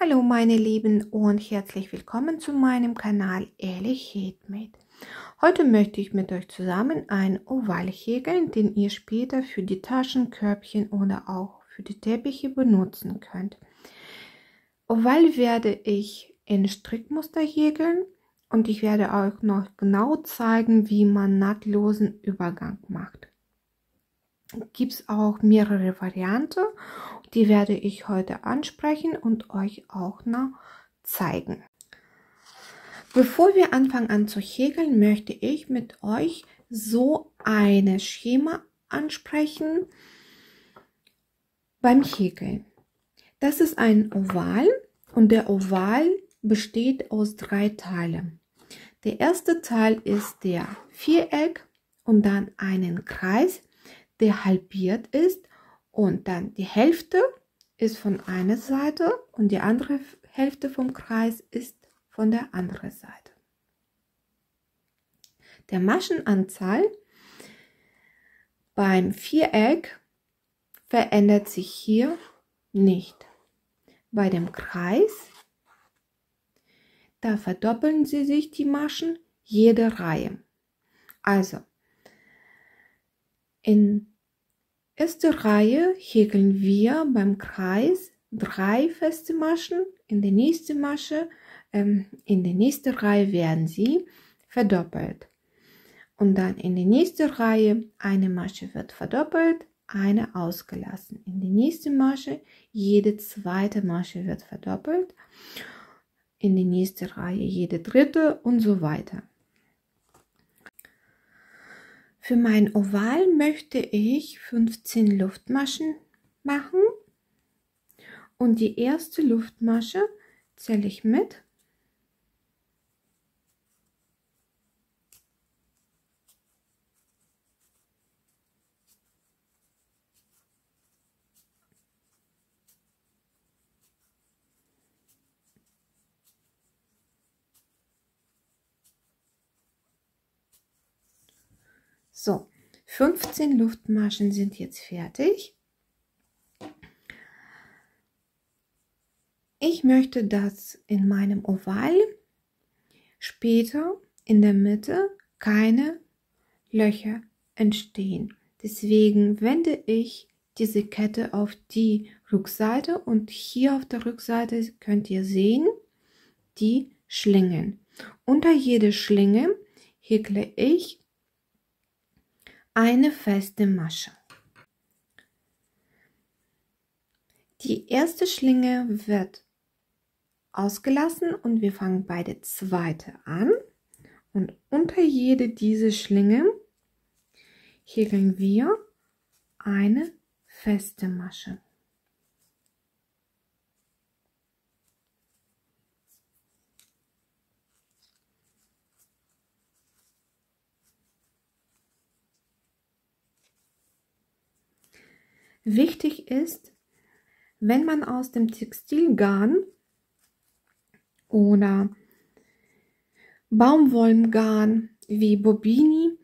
Hallo meine Lieben und herzlich willkommen zu meinem Kanal Ehrlich Handmade. Heute möchte ich mit euch zusammen ein Oval häkeln, den ihr später für die Taschenkörbchen oder auch für die Teppiche benutzen könnt. Oval werde ich in Strickmuster häkeln und ich werde euch noch genau zeigen, wie man nahtlosen Übergang macht. Gibt es auch mehrere Varianten, die werde ich heute ansprechen und euch auch noch zeigen. Bevor wir anfangen an zu häkeln, möchte ich mit euch so ein Schema ansprechen beim Häkeln. Das ist ein Oval und der Oval besteht aus 3 Teilen. Der erste Teil ist der Viereck und dann einen Kreis, der halbiert ist, und dann die Hälfte ist von einer Seite und die andere Hälfte vom Kreis ist von der anderen Seite. Der Maschenanzahl beim Viereck verändert sich hier nicht. Bei dem Kreis, da verdoppeln sie sich die Maschen jede Reihe. Also in erster Reihe häkeln wir beim Kreis 3 feste Maschen, in der nächsten Reihe werden sie verdoppelt. Und dann in der nächsten Reihe eine Masche wird verdoppelt, eine ausgelassen. In der nächsten Masche, jede zweite Masche wird verdoppelt. In der nächsten Reihe jede dritte und so weiter. Für mein Oval möchte ich 15 Luftmaschen machen und die erste Luftmasche zähle ich mit. So, 15 Luftmaschen sind jetzt fertig. Ich möchte, dass in meinem Oval später in der Mitte keine Löcher entstehen. Deswegen wende ich diese Kette auf die Rückseite und hier auf der Rückseite könnt ihr sehen die Schlingen. Unter jede Schlinge häkle ich eine feste Masche. Die erste Schlinge wird ausgelassen und wir fangen bei der zweiten an. Und unter jede dieser Schlinge häkeln wir eine feste Masche. Wichtig ist, wenn man aus dem Textilgarn oder Baumwollgarn wie Bobini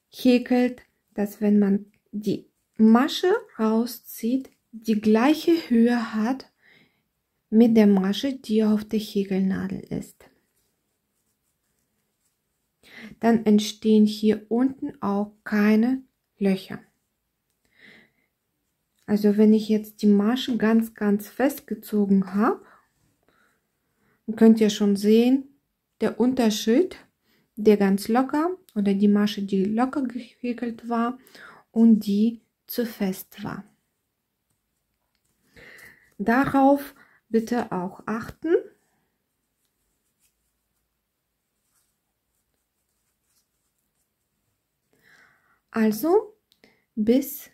häkelt, dass wenn man die Masche rauszieht, die gleiche Höhe hat mit der Masche, die auf der Häkelnadel ist. Dann entstehen hier unten auch keine Löcher. Also wenn ich jetzt die Masche ganz festgezogen habe, dann könnt ihr schon sehen, der Unterschied, der ganz locker oder die Masche, die locker gehäkelt war und die zu fest war. Darauf bitte auch achten. Also bis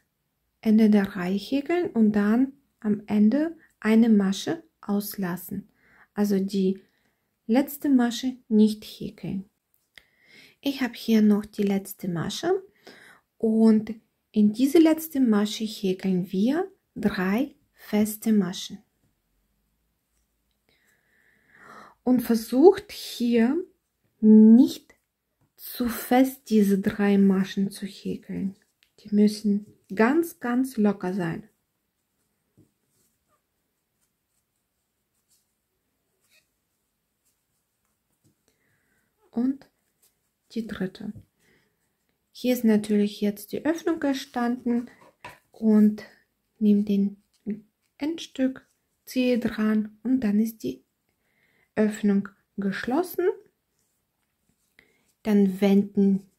Ende der Reihe häkeln und dann am Ende eine Masche auslassen. Also die letzte Masche nicht häkeln. Ich habe hier noch die letzte Masche und in diese letzte Masche häkeln wir 3 feste Maschen. Und versucht hier nicht zu fest diese 3 Maschen zu häkeln. Die müssen ganz locker sein. und die dritte. Hier ist natürlich jetzt die Öffnung entstanden und nehme den Endstück, ziehe dran und dann ist die Öffnung geschlossen. Dann wenden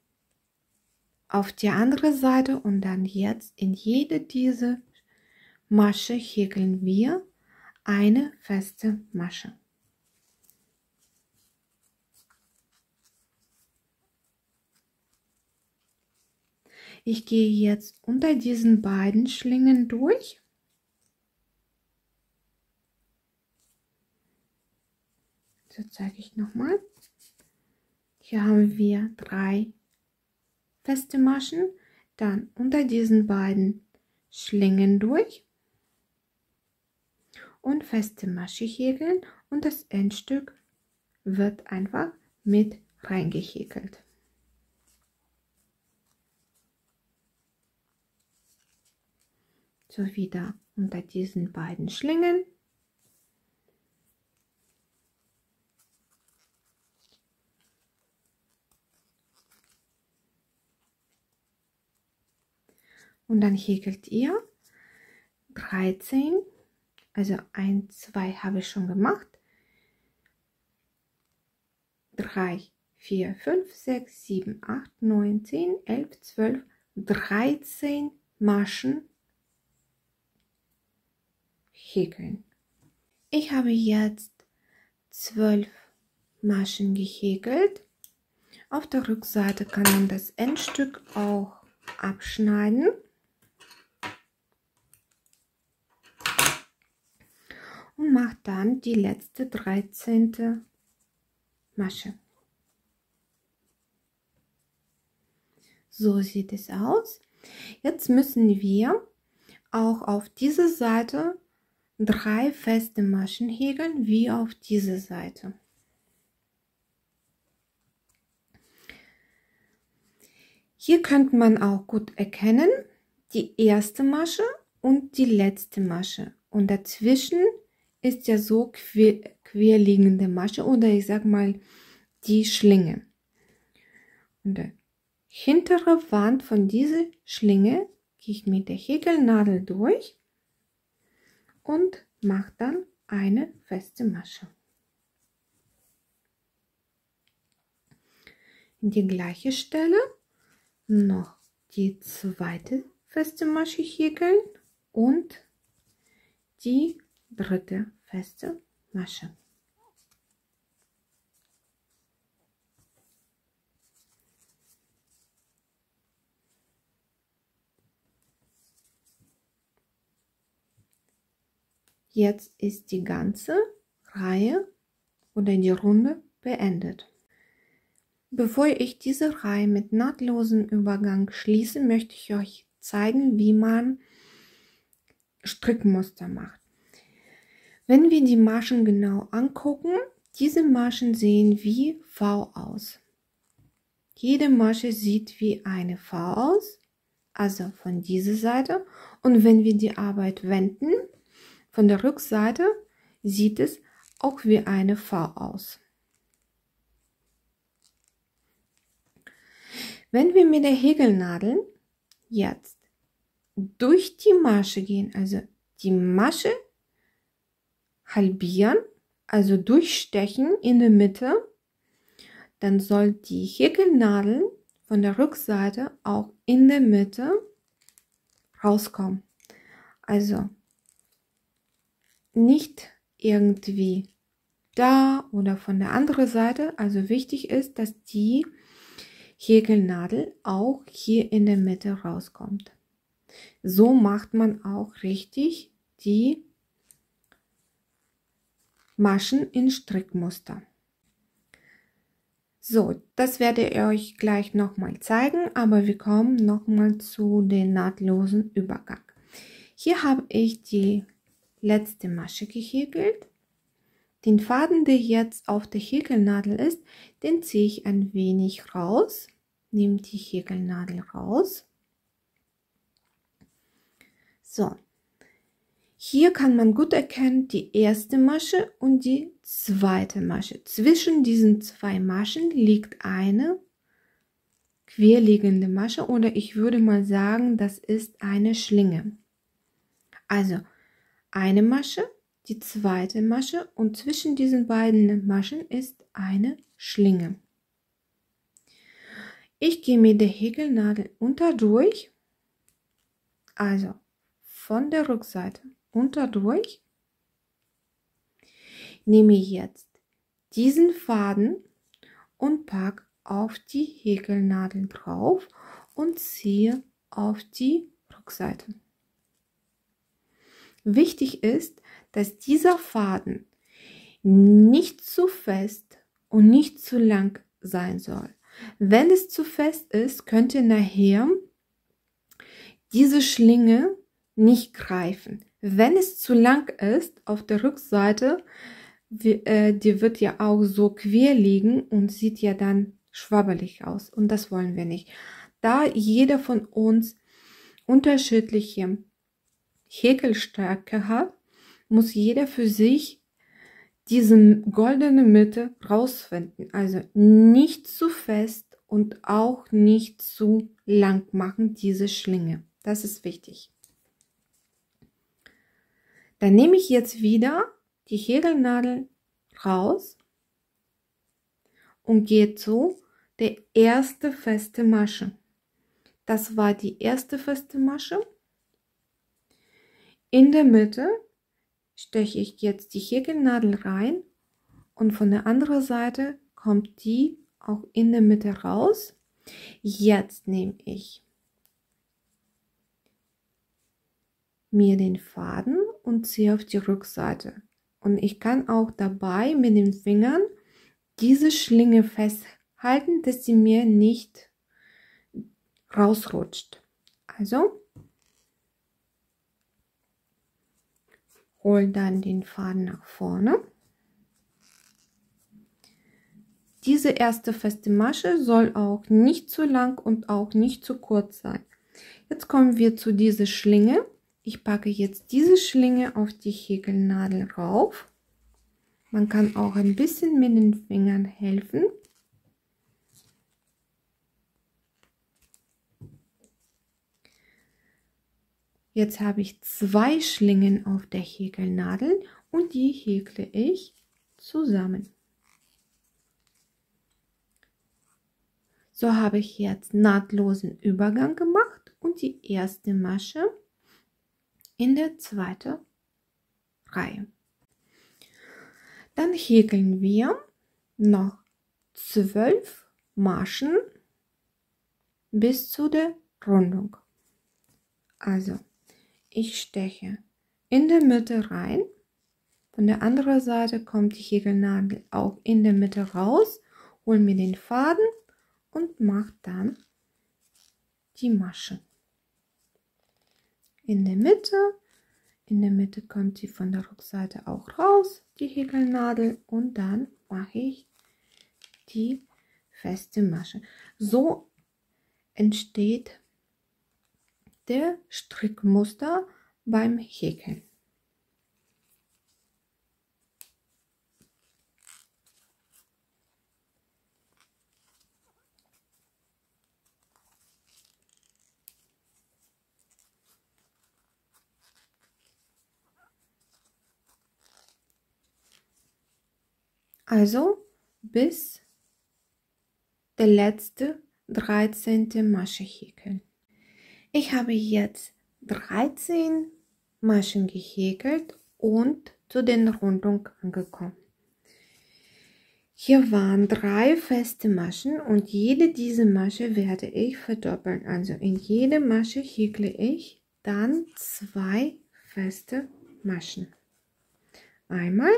auf die andere Seite und dann jetzt in jede dieser Masche häkeln wir eine feste Masche. Ich gehe jetzt unter diesen beiden Schlingen durch. So zeige ich nochmal. Hier haben wir 3 feste Maschen, dann unter diesen beiden Schlingen durch und feste Masche häkeln und das Endstück wird einfach mit reingehäkelt. So, wieder unter diesen beiden Schlingen. Und dann häkelt ihr 13, also 1, 2 habe ich schon gemacht, 3, 4, 5, 6, 7, 8, 9, 10, 11, 12, 13 Maschen häkeln. Ich habe jetzt 12 Maschen gehäkelt. Auf der Rückseite kann man das Endstück auch abschneiden. Und macht dann die letzte 13. Masche. So sieht es aus. Jetzt müssen wir auch auf diese Seite 3 feste Maschen häkeln, wie auf diese Seite. Hier könnte man auch gut erkennen, die erste Masche und die letzte Masche. Und dazwischen ist ja so querliegende Masche oder ich sag mal die Schlinge. Und die hintere Wand von dieser Schlinge gehe ich mit der Häkelnadel durch und mache dann eine feste Masche. In die gleiche Stelle noch die zweite feste Masche häkeln und die dritte feste Masche. Jetzt ist die ganze Reihe oder die Runde beendet. Bevor ich diese Reihe mit nahtlosen Übergang schließe, möchte ich euch zeigen, wie man Strickmuster macht. Wenn wir die Maschen genau angucken, diese Maschen sehen wie V aus. Jede Masche sieht wie eine V aus, also von dieser Seite. Und wenn wir die Arbeit wenden, von der Rückseite sieht es auch wie eine V aus. Wenn wir mit der Häkelnadel jetzt durch die Masche gehen, also die Masche halbieren, also durchstechen in der Mitte, dann soll die Häkelnadel von der Rückseite auch in der Mitte rauskommen. Also nicht irgendwie da oder von der anderen Seite. Also wichtig ist, dass die Häkelnadel auch hier in der Mitte rauskommt. So macht man auch richtig die Maschen in Strickmuster. So, das werde ich euch gleich nochmal zeigen, aber wir kommen nochmal zu den nahtlosen Übergang. Hier habe ich die letzte Masche gehäkelt. Den Faden, der jetzt auf der Häkelnadel ist, den ziehe ich ein wenig raus, nehme die Häkelnadel raus. So, Hier kann man gut erkennen die erste Masche und die zweite Masche. Zwischen diesen zwei Maschen liegt eine querliegende Masche oder ich würde mal sagen, das ist eine Schlinge. Also eine Masche, die zweite Masche und zwischen diesen beiden Maschen ist eine Schlinge. Ich gehe mit der Häkelnadel unterdurch, also von der Rückseite unterdurch, nehme jetzt diesen Faden und packe auf die Häkelnadel drauf und ziehe auf die Rückseite. Wichtig ist, dass dieser Faden nicht zu fest und nicht zu lang sein soll. Wenn es zu fest ist, könnte nachher diese Schlinge nicht greifen. Wenn es zu lang ist, auf der Rückseite, die wird ja auch so quer liegen und sieht ja dann schwabbelig aus. Und das wollen wir nicht. Da jeder von uns unterschiedliche Häkelstärke hat, muss jeder für sich diese goldene Mitte rausfinden. Also nicht zu fest und auch nicht zu lang machen, diese Schlinge. Das ist wichtig. Dann nehme ich jetzt wieder die Häkelnadel raus und gehe zu der erste feste Masche. Das war die erste feste Masche. In der Mitte steche ich jetzt die Häkelnadel rein und von der anderen Seite kommt die auch in der Mitte raus. Jetzt nehme ich mir den Faden und ziehe auf die Rückseite. Und ich kann auch dabei mit den Fingern diese Schlinge festhalten, dass sie mir nicht rausrutscht. Also hol dann den Faden nach vorne. Diese erste feste Masche soll auch nicht zu lang und auch nicht zu kurz sein. Jetzt kommen wir zu dieser Schlinge. Ich packe jetzt diese Schlinge auf die Häkelnadel rauf. Man kann auch ein bisschen mit den Fingern helfen. Jetzt habe ich 2 Schlingen auf der Häkelnadel und die häkle ich zusammen. So habe ich jetzt nahtlosen Übergang gemacht und die erste Masche in der zweiten Reihe. Dann häkeln wir noch 12 Maschen bis zu der Rundung. Also ich steche in der Mitte rein, von der anderen Seite kommt die Häkelnadel auch in der Mitte raus, hole mir den Faden und mache dann die Masche. In der Mitte kommt sie von der Rückseite auch raus, die Häkelnadel, und dann mache ich die feste Masche. So entsteht der Strickmuster beim Häkeln. Also bis der letzte 13. Masche häkeln. Ich habe jetzt 13 Maschen gehäkelt und zu den Rundung angekommen. Hier waren 3 feste Maschen und jede dieser Masche werde ich verdoppeln. Also in jede Masche häkle ich dann 2 feste Maschen. Einmal.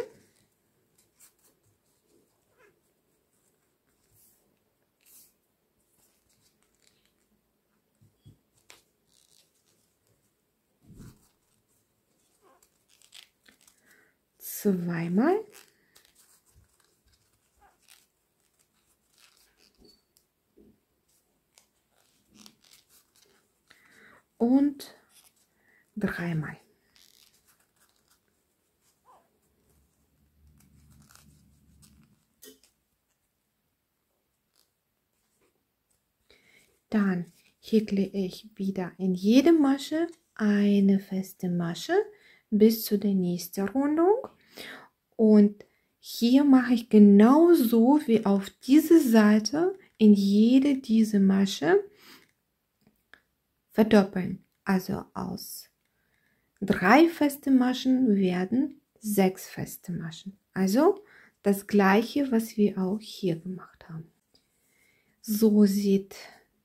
Zweimal. Und dreimal. Dann häkle ich wieder in jede Masche eine feste Masche bis zu der nächsten Rundung. Und hier mache ich genauso wie auf diese Seite in jede diese Masche verdoppeln. Also aus 3 feste Maschen werden 6 feste Maschen. Also das gleiche, was wir auch hier gemacht haben. So sieht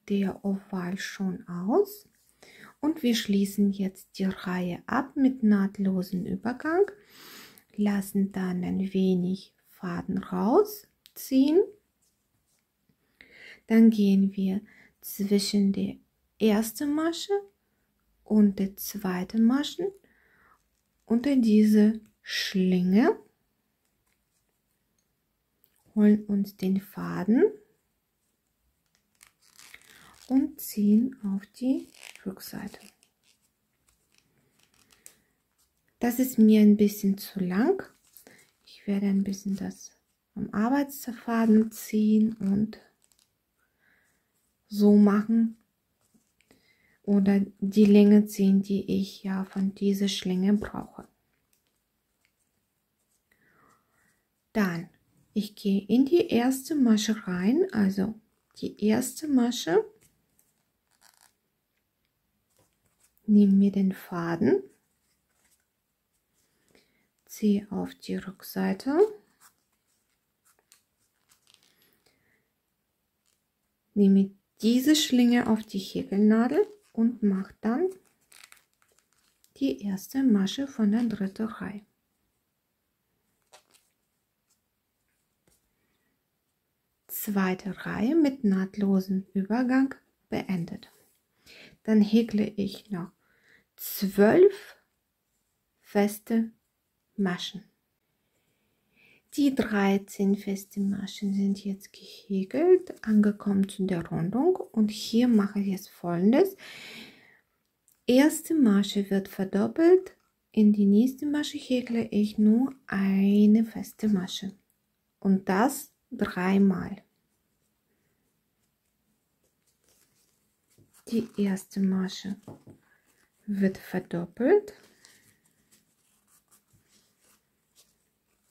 der Oval schon aus. Und wir schließen jetzt die Reihe ab mit nahtlosen Übergang. Lassen dann ein wenig Faden rausziehen. Dann gehen wir zwischen der ersten Masche und der zweiten Masche unter diese Schlinge, holen uns den Faden und ziehen auf die Rückseite. Das ist mir ein bisschen zu lang. Ich werde ein bisschen das am Arbeitsfaden ziehen und so machen oder die Länge ziehen, die ich ja von dieser Schlinge brauche. Dann, ich gehe in die erste Masche rein, also die erste Masche, nehme mir den Faden, ziehe auf die Rückseite, nehme diese Schlinge auf die Häkelnadel und mache dann die erste Masche von der dritten Reihe. Zweite Reihe mit nahtlosem Übergang beendet. Dann häkle ich noch 12 feste Maschen. Die 13 feste Maschen sind jetzt gehäkelt, angekommen zu der Rundung und hier mache ich jetzt Folgendes. Erste Masche wird verdoppelt, in die nächste Masche häkle ich nur eine feste Masche und das 3-mal. Die erste Masche wird verdoppelt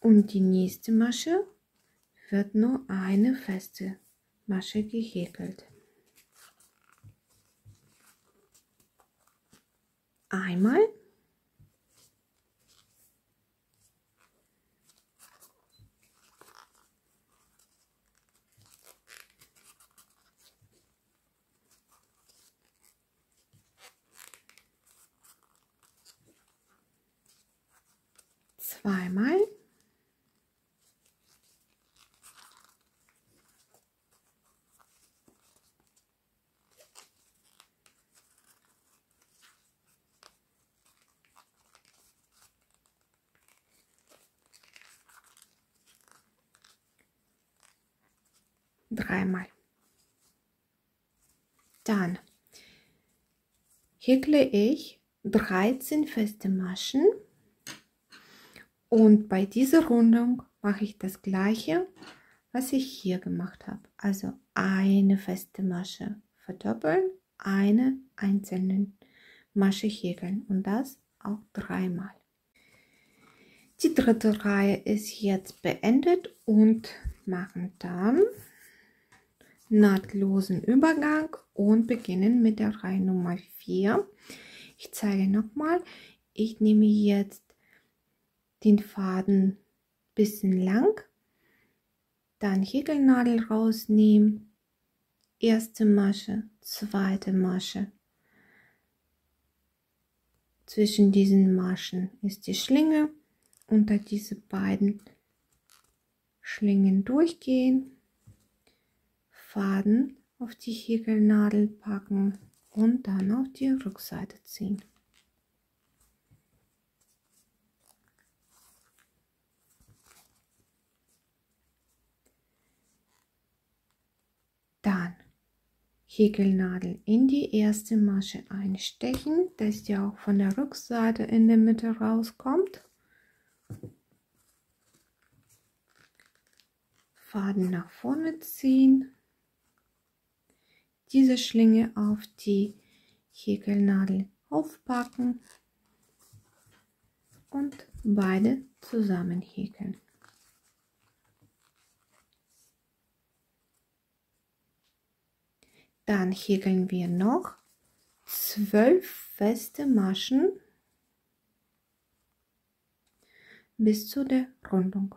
und die nächste Masche wird nur eine feste Masche gehäkelt. Einmal, zweimal, dreimal. Dann häkle ich 13 feste Maschen und bei dieser Rundung mache ich das gleiche, was ich hier gemacht habe. Also eine feste Masche verdoppeln, eine einzelne Masche häkeln und das auch 3-mal. Die dritte Reihe ist jetzt beendet und machen dann nahtlosen Übergang und beginnen mit der Reihe Nummer 4. Ich zeige nochmal, ich nehme jetzt den Faden ein bisschen lang, dann Häkelnadel rausnehmen, erste Masche, zweite Masche. Zwischen diesen Maschen ist die Schlinge, unter diese beiden Schlingen durchgehen, Faden auf die Häkelnadel packen und dann auf die Rückseite ziehen. Dann Häkelnadel in die erste Masche einstechen, dass die auch von der Rückseite in der Mitte rauskommt. Faden nach vorne ziehen, diese Schlinge auf die Häkelnadel aufpacken und beide zusammen häkeln. Dann häkeln wir noch 12 feste Maschen bis zu der Rundung.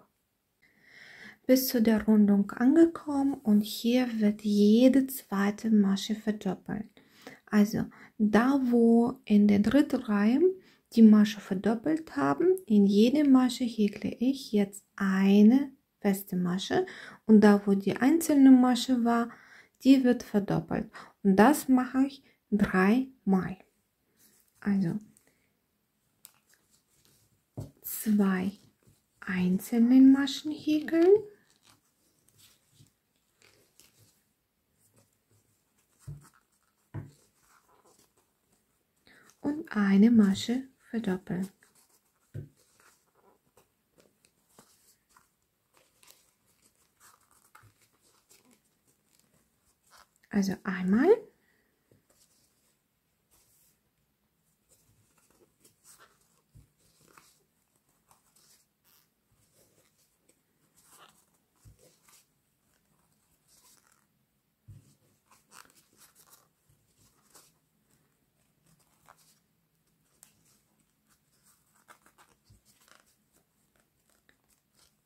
Bis zu der Rundung angekommen und hier wird jede zweite Masche verdoppelt. Also da wo in der dritten Reihe die Masche verdoppelt haben, in jede Masche häkle ich jetzt eine feste Masche und da wo die einzelne Masche war, die wird verdoppelt und das mache ich 3 Mal. Also 2 einzelnen Maschen häkeln und eine Masche verdoppeln. Also einmal,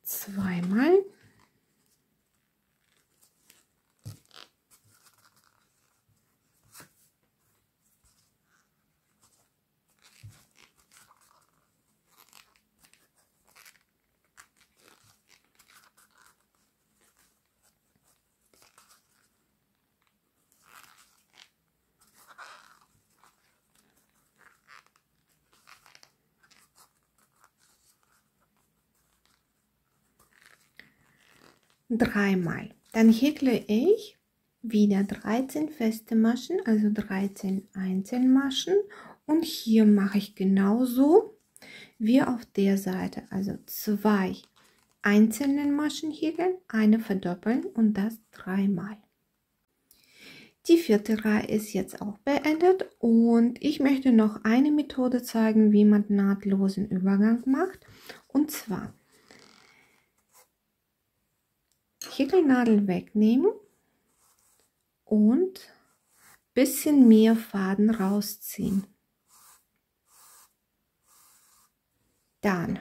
zweimal, dreimal. Dann häkle ich wieder 13 feste Maschen, also 13 Einzelmaschen und hier mache ich genauso wie auf der Seite, also 2 einzelnen Maschen häkeln, eine verdoppeln und das 3 Mal. Die vierte Reihe ist jetzt auch beendet und ich möchte noch eine Methode zeigen, wie man nahtlosen Übergang macht, und zwar Häkelnadel wegnehmen und bisschen mehr Faden rausziehen. Dann,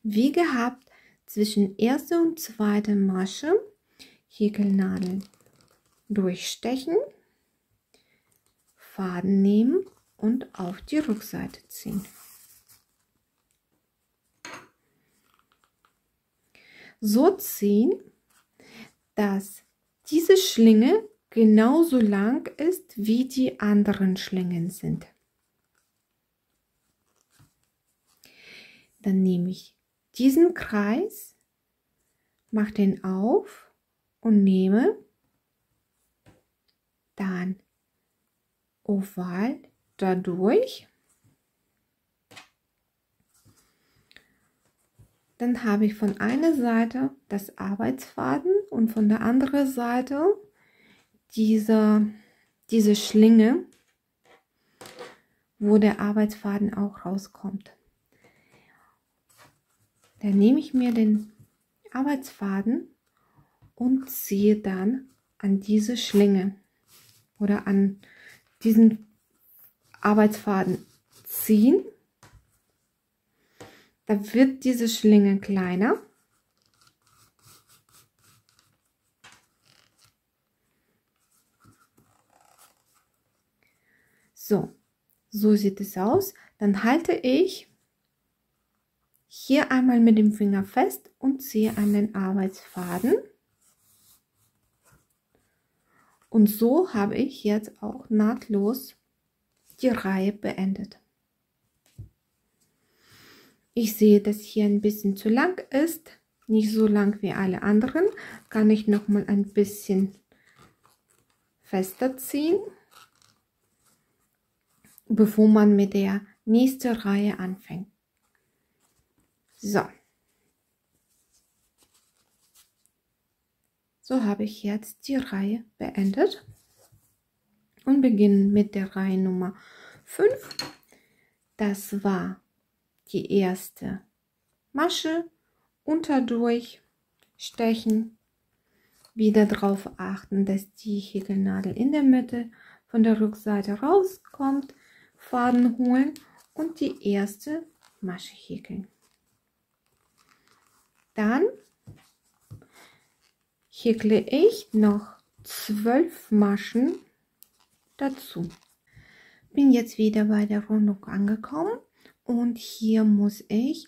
wie gehabt, zwischen erster und zweiter Masche Häkelnadel durchstechen, Faden nehmen und auf die Rückseite ziehen. So ziehen, dass diese Schlinge genauso lang ist, wie die anderen Schlingen sind. Dann nehme ich diesen Kreis, mache den auf und nehme dann oval dadurch. Dann habe ich von einer Seite das Arbeitsfaden und von der anderen Seite diese Schlinge, wo der Arbeitsfaden auch rauskommt. Dann nehme ich mir den Arbeitsfaden und ziehe dann an diese Schlinge oder an diesen Arbeitsfaden ziehen. Da wird diese Schlinge kleiner. So sieht es aus. Dann halte ich hier einmal mit dem Finger fest und ziehe an den Arbeitsfaden. Und so habe ich jetzt auch nahtlos die Reihe beendet. Ich sehe, dass hier ein bisschen zu lang ist, nicht so lang wie alle anderen. Kann ich noch mal ein bisschen fester ziehen, bevor man mit der nächsten Reihe anfängt. So habe ich jetzt die Reihe beendet. und beginnen mit der Reihe Nummer 5. Das war die erste Masche, unterdurch stechen, wieder darauf achten, dass die Häkelnadel in der Mitte von der Rückseite rauskommt, Faden holen und die erste Masche häkeln. Dann häkle ich noch 12 Maschen dazu. Bin jetzt wieder bei der Rundung angekommen und hier muss ich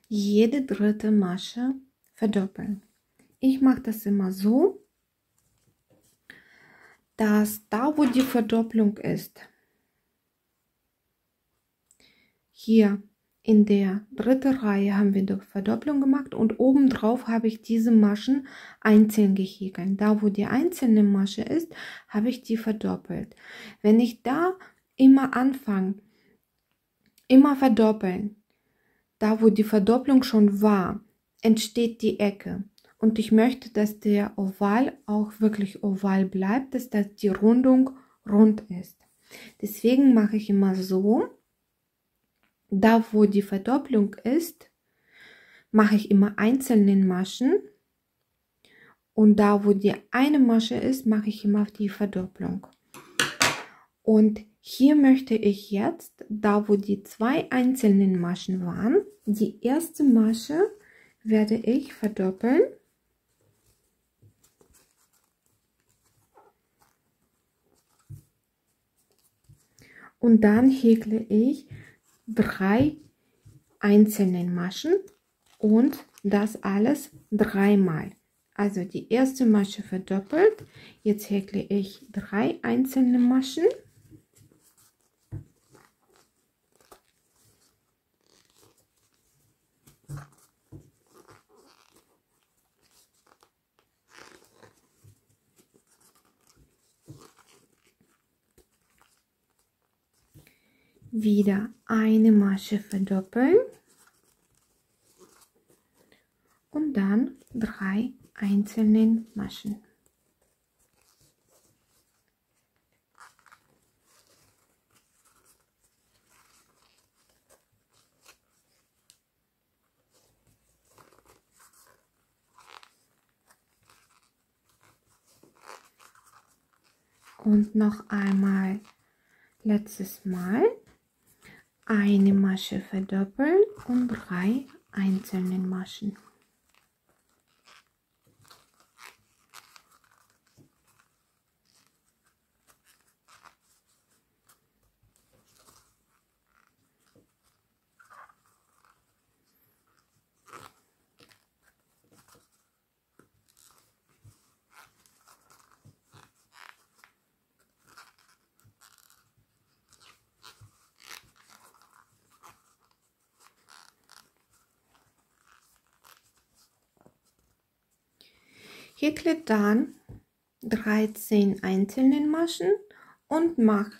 jede dritte Masche verdoppeln. Ich mache das immer so, dass da, wo die Verdopplung ist, hier in der dritten Reihe haben wir die Verdopplung gemacht und obendrauf habe ich diese Maschen einzeln gehäkelt. Da, wo die einzelne Masche ist, habe ich die verdoppelt. Wenn ich da immer anfange, immer verdoppeln, da, wo die Verdopplung schon war, entsteht die Ecke. Und ich möchte, dass der Oval auch wirklich oval bleibt, dass die Rundung rund ist. Deswegen mache ich immer so, da wo die Verdopplung ist, mache ich immer einzelne Maschen. Und da wo die eine Masche ist, mache ich immer die Verdopplung. Und hier möchte ich jetzt, da wo die 2 einzelnen Maschen waren, die erste Masche werde ich verdoppeln. Und dann häkle ich 3 einzelnen Maschen und das alles 3-mal. Also die erste Masche verdoppelt. Jetzt häkle ich 3 einzelne Maschen. Wieder eine Masche verdoppeln und dann 3 einzelnen Maschen. Und noch einmal letztes Mal. Eine Masche verdoppeln und 3 einzelnen Maschen. Häkle dann 13 einzelnen Maschen und mache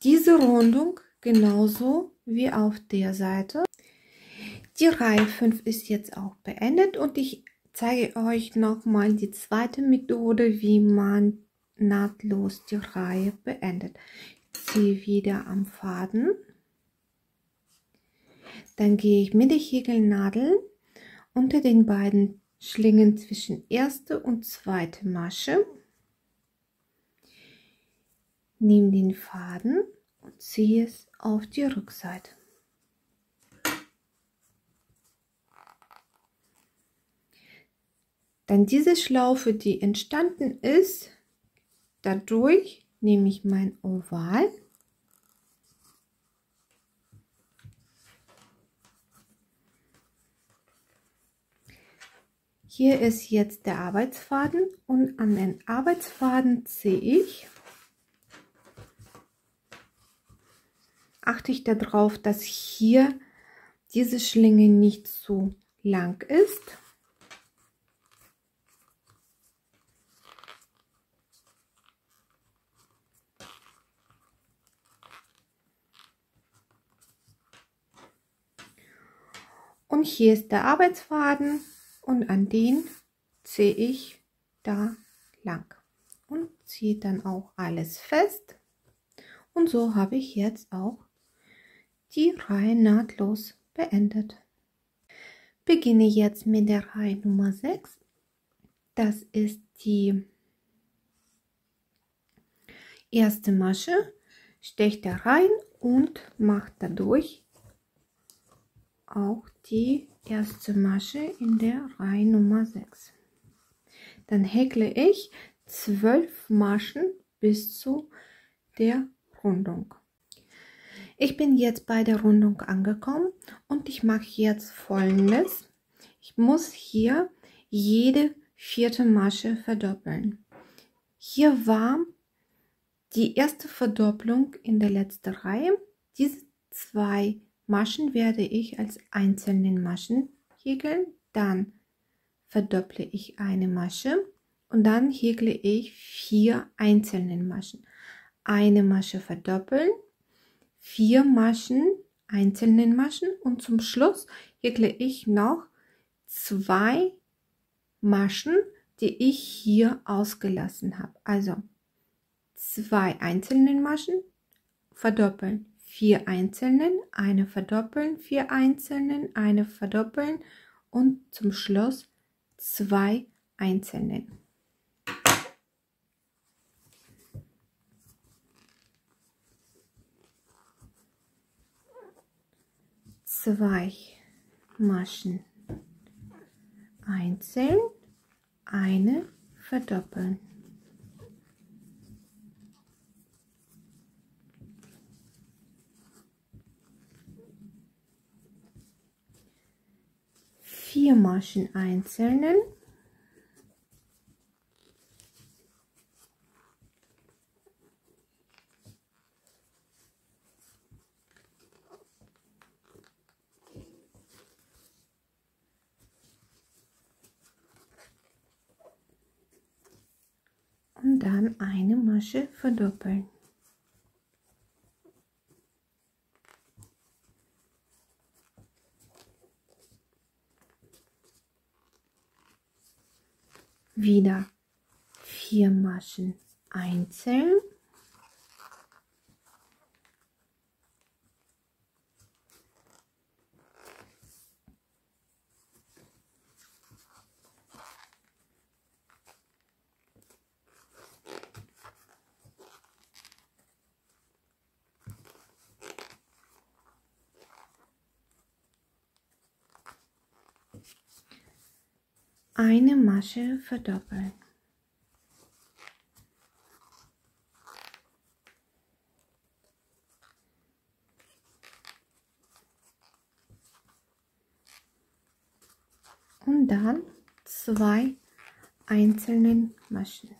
diese Rundung genauso wie auf der Seite. Die Reihe 5 ist jetzt auch beendet und ich zeige euch nochmal die zweite Methode, wie man nahtlos die Reihe beendet. Ich ziehe wieder am Faden, dann gehe ich mit der Häkelnadel unter den beiden Schlingen zwischen erste und zweite Masche, nehme den Faden und ziehe es auf die Rückseite. Dann diese Schlaufe, die entstanden ist, dadurch nehme ich mein Oval . Hier ist jetzt der Arbeitsfaden und an den Arbeitsfaden ziehe ich. Achte ich darauf, dass hier diese Schlinge nicht zu lang ist. Und hier ist der Arbeitsfaden. Und an den ziehe ich da lang und ziehe dann auch alles fest. Und so habe ich jetzt auch die Reihe nahtlos beendet. Beginne jetzt mit der Reihe Nummer 6. Das ist die erste Masche. Steche da rein und mache dadurch auch die erste Masche in der Reihe Nummer 6. Dann häkle ich 12 Maschen bis zu der Rundung. Ich bin jetzt bei der Rundung angekommen und ich mache jetzt Folgendes. Ich muss hier jede vierte Masche verdoppeln. Hier war die erste Verdopplung in der letzten Reihe. Diese 2 Maschen werde ich als einzelnen Maschen häkeln. Dann verdopple ich eine Masche und dann häkle ich 4 einzelnen Maschen. Eine Masche verdoppeln, 4 Maschen, einzelnen Maschen und zum Schluss häkle ich noch 2 Maschen, die ich hier ausgelassen habe. Also 2 einzelnen Maschen, verdoppeln, 4 einzelnen, eine verdoppeln, 4 einzelnen, eine verdoppeln und zum Schluss 2 einzelnen. Zwei Maschen einzeln, eine verdoppeln. Vier Maschen einzelnen, und dann eine Masche verdoppeln. Wieder 4 Maschen einzeln, eine Masche verdoppeln. Und dann 2 einzelnen Maschen.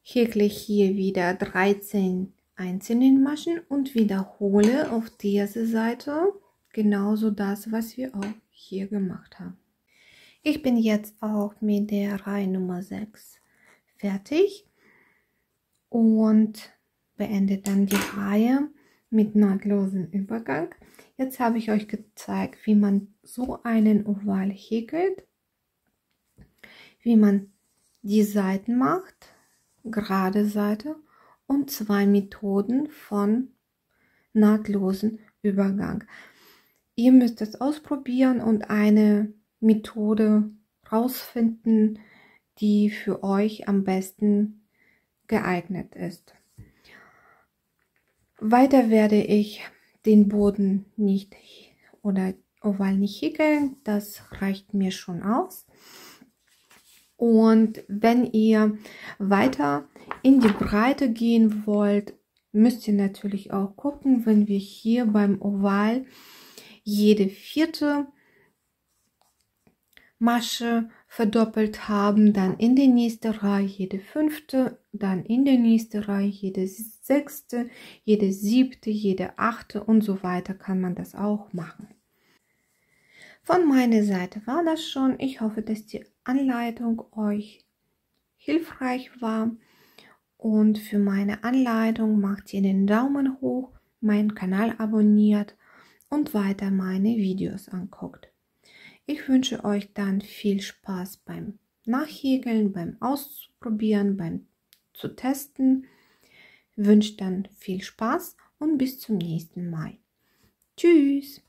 Häkle hier wieder 13 einzelnen Maschen und wiederhole auf dieser Seite genauso das, was wir auch hier gemacht haben. Ich bin jetzt auch mit der Reihe Nummer 6 fertig und beende dann die Reihe mit nahtlosem Übergang. Jetzt habe ich euch gezeigt, wie man so einen Oval häkelt, wie man die Seiten macht, gerade Seite und 2 Methoden von nahtlosen Übergang. Ihr müsst es ausprobieren und eine Methode rausfinden, die für euch am besten geeignet ist. Weiter werde ich den Boden nicht oder Oval nicht häkeln, das reicht mir schon aus. Und wenn ihr weiter in die Breite gehen wollt, müsst ihr natürlich auch gucken, wenn wir hier beim Oval jede vierte Masche verdoppelt haben, dann in die nächste Reihe jede fünfte, dann in die nächste Reihe jede sechste, jede siebte, jede achte und so weiter kann man das auch machen. Von meiner Seite war das schon. Ich hoffe, dass die Anleitung euch hilfreich war. Und für meine Anleitung macht ihr den Daumen hoch, meinen Kanal abonniert und weiter meine Videos anguckt. Ich wünsche euch dann viel Spaß beim Nachhäkeln, beim Ausprobieren, beim zu testen. Ich wünsche dann viel Spaß und bis zum nächsten Mal. Tschüss!